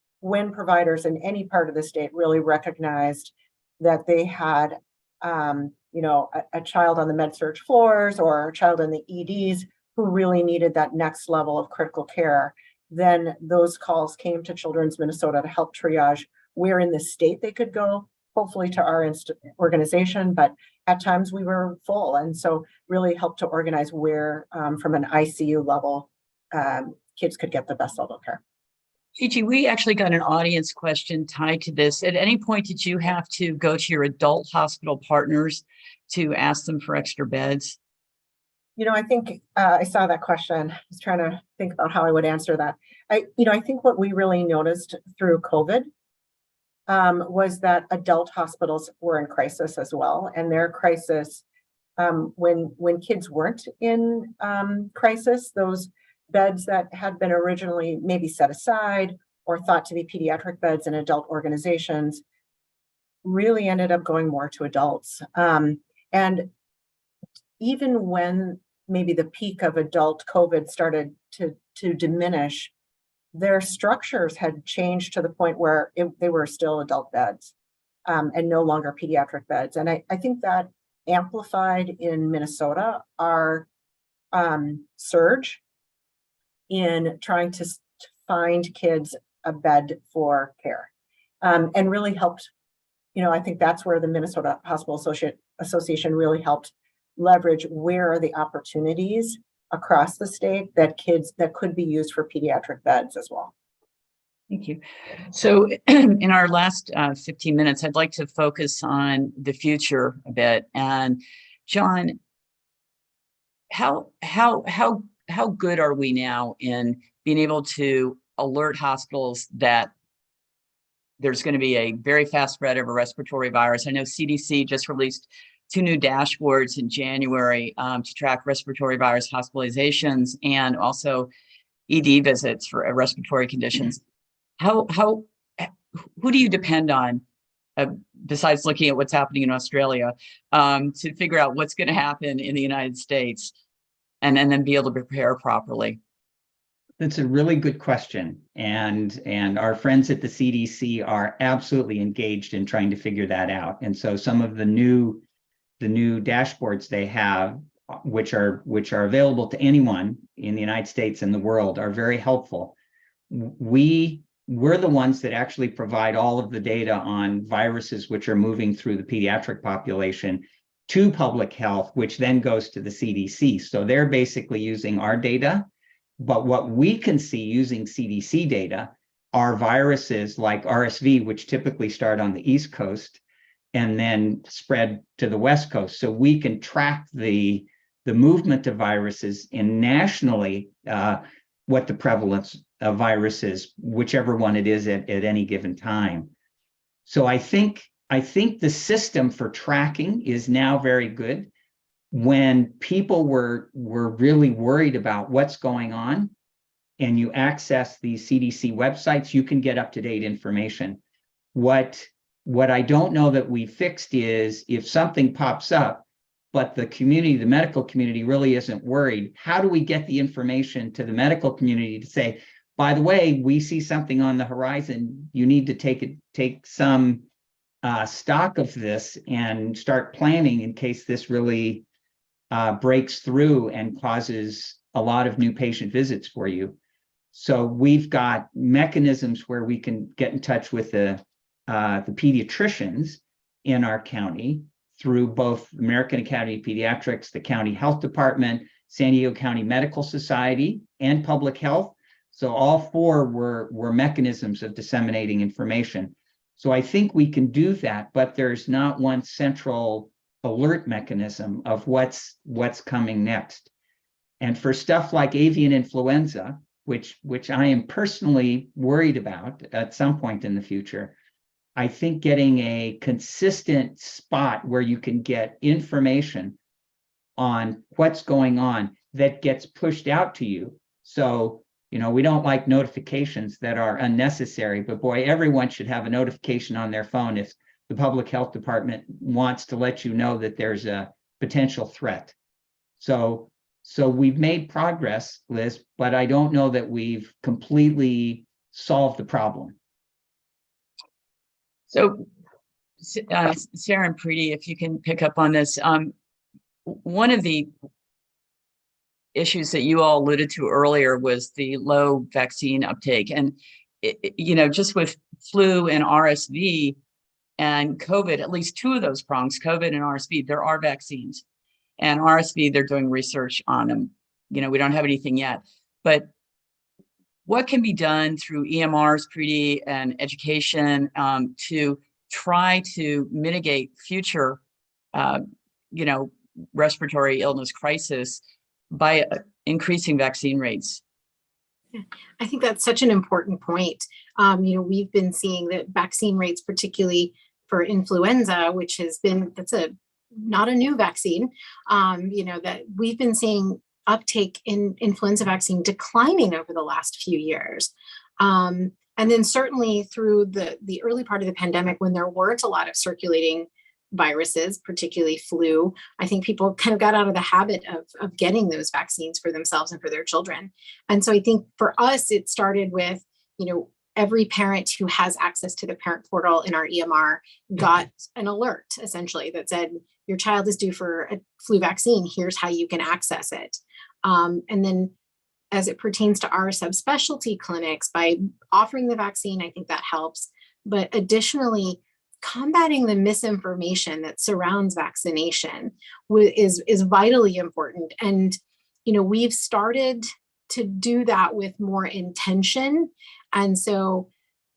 Speaker 4: providers in any part of the state really recognized that they had a child on the med-surg floors or a child in the EDs who really needed that next level of critical care, then those calls came to Children's Minnesota to help triage where in the state they could go, hopefully to our organization, but at times we were full. And so really helped to organize where from an ICU level, kids could get the best level of care.
Speaker 2: Gigi, we actually got an audience question tied to this. At any point, did you have to go to your adult hospital partners to ask them for extra beds?
Speaker 4: I think I saw that question. I was trying to think about how I would answer that. I think what we really noticed through COVID was that adult hospitals were in crisis as well. And their crisis, when kids weren't in crisis, those beds that had been originally maybe set aside or thought to be pediatric beds in adult organizations really ended up going more to adults. And even when maybe the peak of adult COVID started to diminish, their structures had changed to the point where they were still adult beds and no longer pediatric beds. And I think that amplified in Minnesota our surge in trying to find kids a bed for care and really helped. I think that's where the Minnesota Hospital Association really helped leverage where are the opportunities across the state that could be used for pediatric beds as well.
Speaker 2: Thank you. So in our last 15 minutes, I'd like to focus on the future a bit. And John, how good are we now in being able to alert hospitals that there's going to be a very fast spread of a respiratory virus? I know CDC just released 2 new dashboards in January to track respiratory virus hospitalizations and also ED visits for respiratory conditions. Who do you depend on, besides looking at what's happening in Australia, to figure out what's going to happen in the United States and then be able to prepare properly?
Speaker 6: That's a really good question. And our friends at the CDC are absolutely engaged in trying to figure that out. And so some of the new dashboards they have, which are available to anyone in the United States and the world, are very helpful. We're the ones that actually provide all of the data on viruses which are moving through the pediatric population to public health, which then goes to the CDC. So they're basically using our data. But what we can see using CDC data are viruses like RSV, which typically start on the East Coast and then spread to the West Coast. So we can track the movement of viruses and nationally what the prevalence of virus is, whichever one it is at any given time. So I think the system for tracking is now very good. When people were really worried about what's going on and you access these CDC websites, you can get up-to-date information. What I don't know that we fixed is if something pops up, but the medical community really isn't worried, how do we get the information to the medical community to say, by the way, we see something on the horizon, you need to take some stock of this and start planning in case this really breaks through and causes a lot of new patient visits for you. So we've got mechanisms where we can get in touch with the pediatricians in our county through both American Academy of Pediatrics, the county health department, San Diego County Medical Society, and public health. So all 4 were mechanisms of disseminating information. So I think we can do that, but there's not one central alert mechanism of what's coming next. And for stuff like avian influenza, which I am personally worried about at some point in the future, I think getting a consistent spot where you can get information on what's going on that gets pushed out to you. So, we don't like notifications that are unnecessary, but boy, everyone should have a notification on their phone if the public health department wants to let you know that there's a potential threat. So we've made progress, Liz, but I don't know that we've completely solved the problem.
Speaker 2: So, Sarah and Preeti, if you can pick up on this, one of the issues that you all alluded to earlier was the low vaccine uptake. And, just with flu and RSV and COVID, at least two of those prongs, COVID and RSV, there are vaccines. And RSV, they're doing research on them. We don't have anything yet. But what can be done through EMRs, Preeti, and education to try to mitigate future, respiratory illness crisis by increasing vaccine rates?
Speaker 3: Yeah, I think that's such an important point. We've been seeing that vaccine rates, particularly for influenza, which that's not a new vaccine, that we've been seeing uptake in influenza vaccine declining over the last few years. And then certainly through the early part of the pandemic, when there weren't a lot of circulating viruses, particularly flu, I think people kind of got out of the habit of getting those vaccines for themselves and for their children. And so I think for us, it started with, every parent who has access to the parent portal in our EMR got an alert essentially that said, your child is due for a flu vaccine. Here's how you can access it. And then as it pertains to our subspecialty clinics, by offering the vaccine, I think that helps. But additionally, combating the misinformation that surrounds vaccination is vitally important. And, we've started to do that with more intention. And so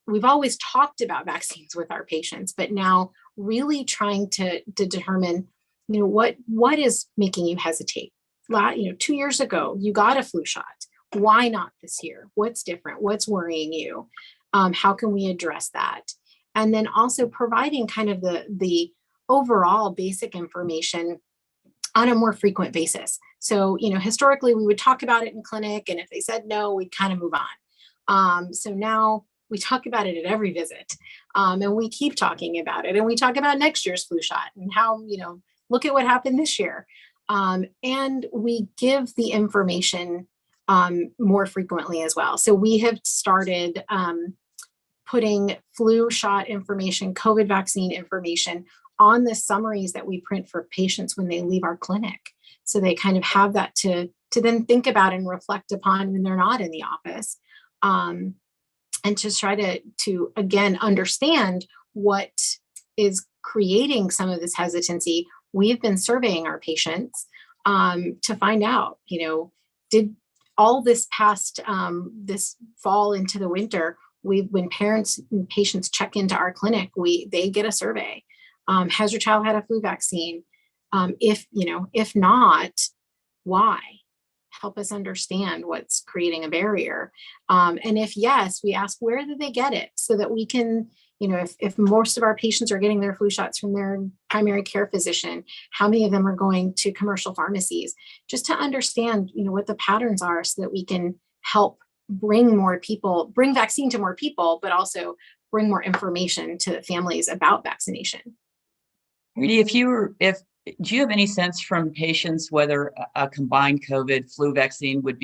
Speaker 3: we've always talked about vaccines with our patients, but now really trying to determine, what is making you hesitate? 2 years ago, you got a flu shot. Why not this year? What's different? What's worrying you? How can we address that? And then also providing kind of the overall basic information on a more frequent basis. So, historically we would talk about it in clinic, and if they said no, we'd kind of move on. So now we talk about it at every visit, and we keep talking about it, and we talk about next year's flu shot and how, look at what happened this year. And we give the information more frequently as well. So we have started putting flu shot information, COVID vaccine information on the summaries that we print for patients when they leave our clinic. So they kind of have that to then think about and reflect upon when they're not in the office. And to try to again, understand what is creating some of this hesitancy. We've been surveying our patients to find out, did all this past this fall into the winter, when parents and patients check into our clinic, they get a survey. Has your child had a flu vaccine? If not, why? Help us understand what's creating a barrier. And if yes, we ask, where did they get it? So that we can, if most of our patients are getting their flu shots from their primary care physician, how many of them are going to commercial pharmacies, just to understand, what the patterns are so that we can help bring vaccine to more people, but also bring more information to families about vaccination.
Speaker 2: Really, do you have any sense from patients whether a combined COVID flu vaccine would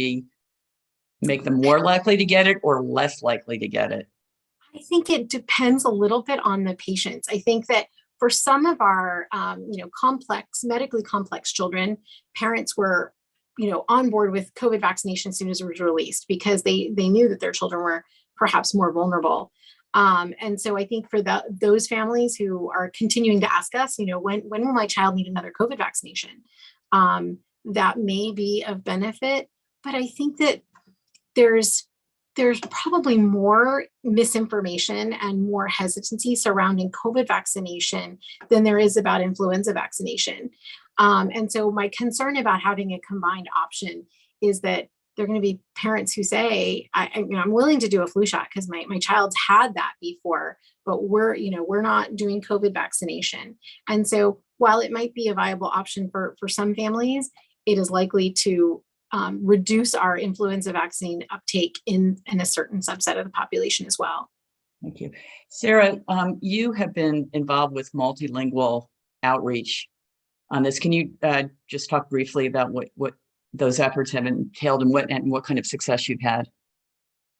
Speaker 2: make them more likely to get it or less likely to get it?
Speaker 3: I think it depends a little bit on the patients. I think that for some of our, medically complex children, parents were, on board with COVID vaccination as soon as it was released because they knew that their children were perhaps more vulnerable. And so I think for those families who are continuing to ask us, when will my child need another COVID vaccination? That may be of benefit, but I think that there's there's probably more misinformation and more hesitancy surrounding COVID vaccination than there is about influenza vaccination. And so my concern about having a combined option is that there are going to be parents who say, I'm willing to do a flu shot because my child's had that before, but we're not doing COVID vaccination. And so while it might be a viable option for some families, it is likely to reduce our influenza vaccine uptake in a certain subset of the population as well.
Speaker 2: Thank you. Sarah, you have been involved with multilingual outreach on this. Can you just talk briefly about what those efforts have entailed and what kind of success you've had?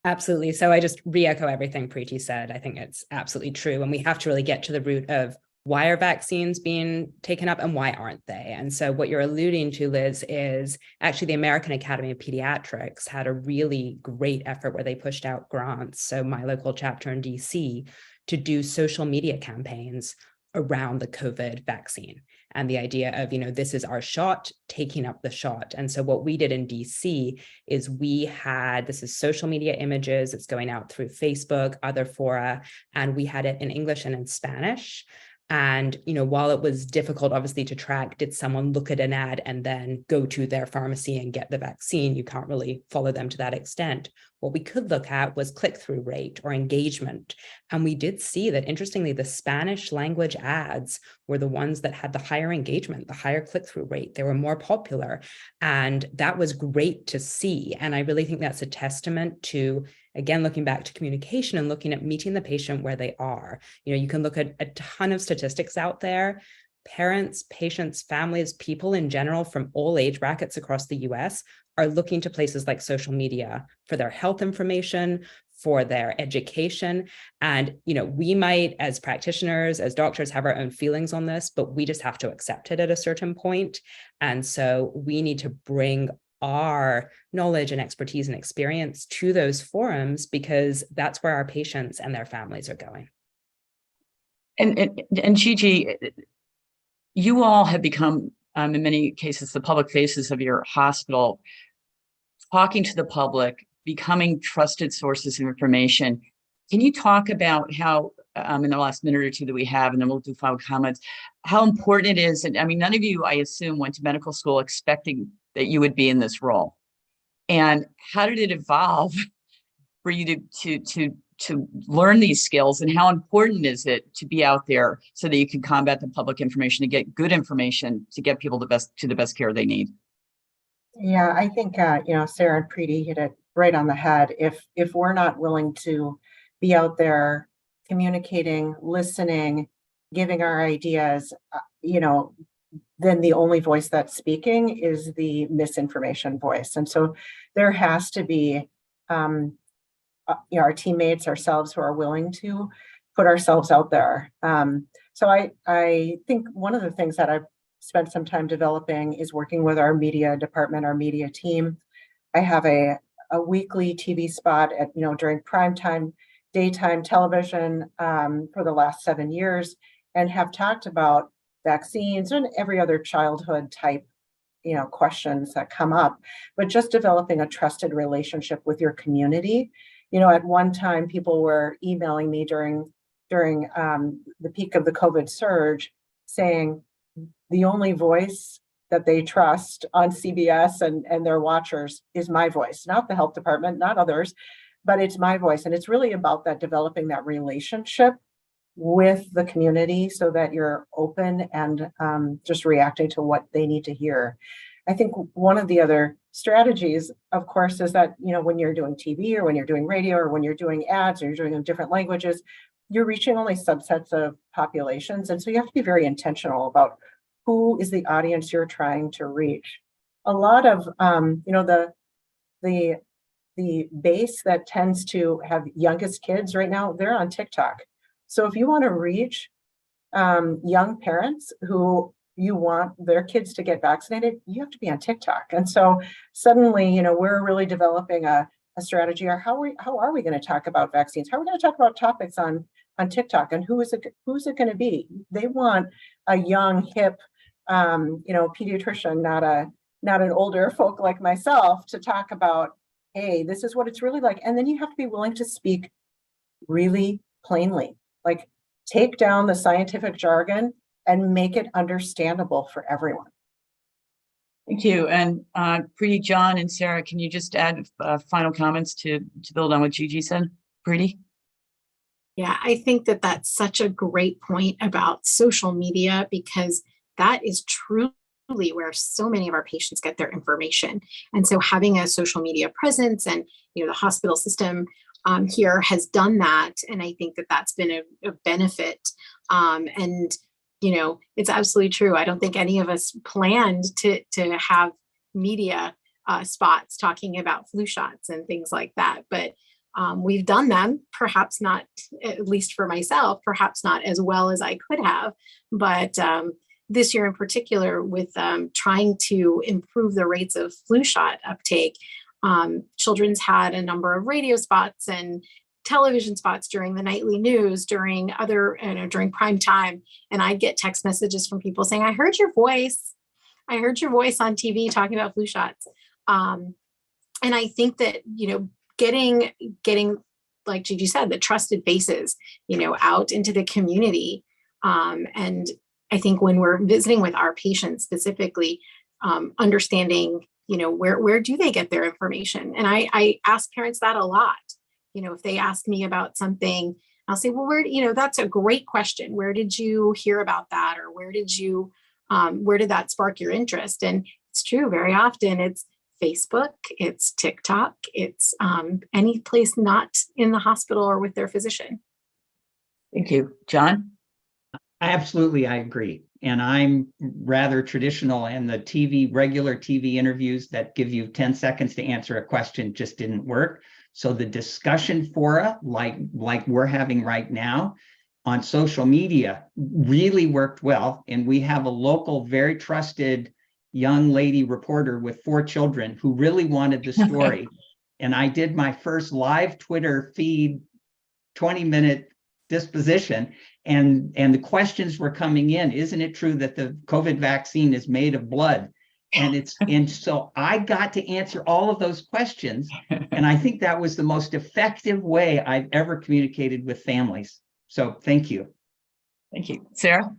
Speaker 5: Absolutely. So I just re-echo everything Preeti said. I think it's absolutely true. And we have to really get to the root of why are vaccines being taken up and why aren't they? And so what you're alluding to, Liz, is actually the American Academy of Pediatrics had a really great effort where they pushed out grants. So my local chapter in DC to do social media campaigns around the COVID vaccine and the idea of, this is our shot, taking up the shot. And so what we did in DC is this is social media images, it's going out through Facebook, other fora, and we had it in English and in Spanish. And, while it was difficult, obviously, to track, did someone look at an ad and then go to their pharmacy and get the vaccine? You can't really follow them to that extent. What we could look at was click-through rate or engagement. And we did see that, interestingly, the Spanish language ads were the ones that had the higher engagement, the higher click-through rate. They were more popular. And that was great to see. And I really think that's a testament to, again, looking back to communication and looking at meeting the patient where they are. You can look at a ton of statistics out there. Parents, patients, families, people in general from all age brackets across the US are looking to places like social media for their health information, for their education. And, we might, as practitioners, as doctors, have our own feelings on this, but we just have to accept it at a certain point. And so we need to bring our knowledge and expertise and experience to those forums because that's where our patients and their families are going.
Speaker 2: And Gigi, you all have become, in many cases, the public faces of your hospital, talking to the public, becoming trusted sources of information. Can you talk about how, in the last minute or two that we have, and then we'll do final comments, how important it is? And none of you, I assume, went to medical school expecting that you would be in this role. And how did it evolve for you to learn these skills, and how important is it to be out there so that you can combat the public information, to get good information, to get people the best care they need?
Speaker 4: Yeah, I think, Sarah and Preeti hit it right on the head. If we're not willing to be out there communicating, listening, giving our ideas, then the only voice that's speaking is the misinformation voice. And so there has to be our teammates, ourselves, who are willing to put ourselves out there. So I think one of the things that I've spent some time developing is working with our media department, our media team. I have a weekly TV spot at, during primetime, daytime television for the last 7 years, and have talked about vaccines and every other childhood type, questions that come up, but just developing a trusted relationship with your community. At one time, people were emailing me during the peak of the COVID surge saying the only voice that they trust on CBS and their watchers is my voice, not the health department, not others, but it's my voice. And it's really about that, developing that relationship with the community so that you're open and just reacting to what they need to hear. I think one of the other strategies, of course, is that, when you're doing TV or when you're doing radio or when you're doing ads or you're doing in different languages, you're reaching only subsets of populations. And so you have to be very intentional about who is the audience you're trying to reach. A lot of, the base that tends to have youngest kids right now, they're on TikTok. So if you want to reach young parents who you want their kids to get vaccinated, you have to be on TikTok. And so suddenly, we're really developing a strategy. Or how are we going to talk about vaccines? How are we going to talk about topics on TikTok? And who's it going to be? They want a young, hip, pediatrician, not an older folk like myself, to talk about hey, this is what it's really like. And then you have to be willing to speak really plainly, like take down the scientific jargon and make it understandable for everyone.
Speaker 2: Thank you. And Preeti, John, and Sarah, can you just add final comments to build on what Gigi said? Preeti?
Speaker 3: Yeah, I think that that's such a great point about social media, because that is truly where so many of our patients get their information. And so having a social media presence, and the hospital system here has done that. And I think that that's been a benefit. And it's absolutely true. I don't think any of us planned to have media spots talking about flu shots and things like that. But we've done them, perhaps not, at least for myself, perhaps not as well as I could have. But this year in particular, with trying to improve the rates of flu shot uptake, Children's had a number of radio spots and television spots during the nightly news, during prime time. And I'd get text messages from people saying, I heard your voice on TV talking about flu shots. And I think that, getting, like Gigi said, the trusted faces, out into the community. And I think when we're visiting with our patients specifically, understanding, where do they get their information? And I ask parents that a lot. If they ask me about something, I'll say, well, that's a great question. Where did you hear about that? Or where did that spark your interest? And it's true, very often it's Facebook, it's TikTok, it's any place not in the hospital or with their physician.
Speaker 2: Thank you. John?
Speaker 6: Absolutely, I agree. And I'm rather traditional, and the regular TV interviews that give you 10 seconds to answer a question just didn't work. So the discussion fora, like we're having right now on social media, really worked well. And we have a local, very trusted young lady reporter with 4 children who really wanted the story. And I did my first live Twitter feed 20-minute disposition, and the questions were coming in. Isn't it true that the COVID vaccine is made of blood? And so I got to answer all of those questions. And I think that was the most effective way I've ever communicated with families. So thank you.
Speaker 2: Thank you. Sarah?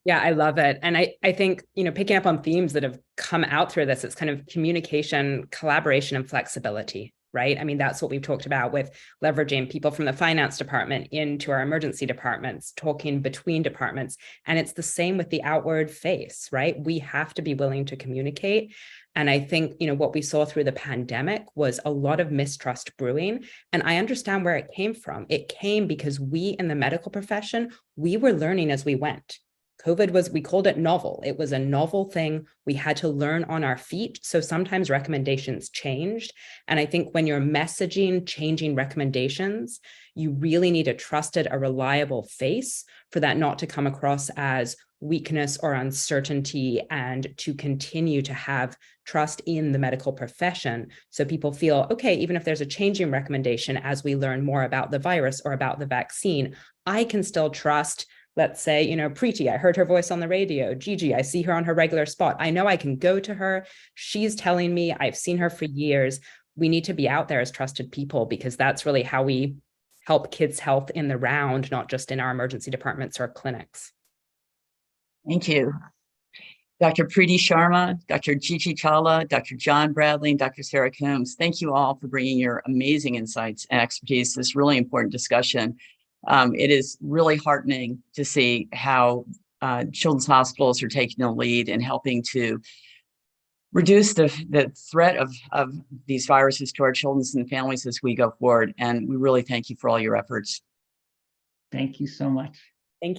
Speaker 5: Yeah, I love it. And I think, picking up on themes that have come out through this, it's kind of communication, collaboration, and flexibility, right? I mean, that's what we've talked about with leveraging people from the finance department into our emergency departments, talking between departments. And it's the same with the outward face, right? We have to be willing to communicate. And I think, what we saw through the pandemic was a lot of mistrust brewing. And I understand where it came from. It came because we in the medical profession, we were learning as we went. we called it novel. It was a novel thing. We had to learn on our feet. So sometimes recommendations changed. And I think when you're messaging, changing recommendations, you really need a reliable face for that not to come across as weakness or uncertainty, and to continue to have trust in the medical profession. So people feel, okay, even if there's a changing recommendation as we learn more about the virus or about the vaccine, I can still trust. Let's say, Preeti, I heard her voice on the radio. Gigi, I see her on her regular spot. I know I can go to her. She's telling me, I've seen her for years. We need to be out there as trusted people, because that's really how we help kids' health in the round, not just in our emergency departments or clinics.
Speaker 2: Thank you. Dr. Preeti Sharma, Dr. Gigi Chawla, Dr. John Bradley, and Dr. Sarah Coombs, thank you all for bringing your amazing insights and expertise to this really important discussion. It is really heartening to see how children's hospitals are taking the lead in helping to reduce the threat of these viruses to our children and families as we go forward. And we really thank you for all your efforts.
Speaker 6: Thank you so much.